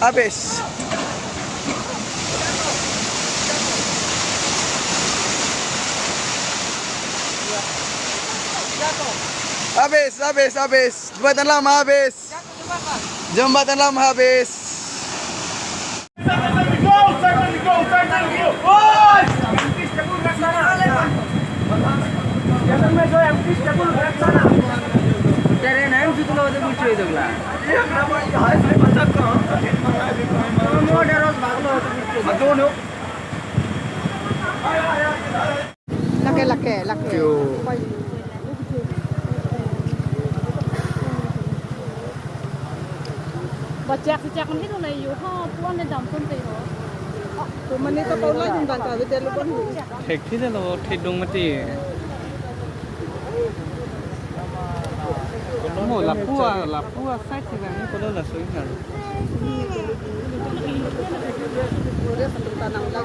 Habis. Habis. Habis. Jembatan lama habis. Jembatan lama habis. Laki. Bajakมันที่ตรงไหนอยู่ห้อป้วนในดำต้นตีเหรอตัวมันนี่ก็เปล่าเลยจนตาจะเดินลงบนหูเทคที่เราเทคดงมาตีโอ้โหหลับพัวไฟที่แบบนี้ก็เริ่มละสวยงาม เรื่องสันติตานังแล้ว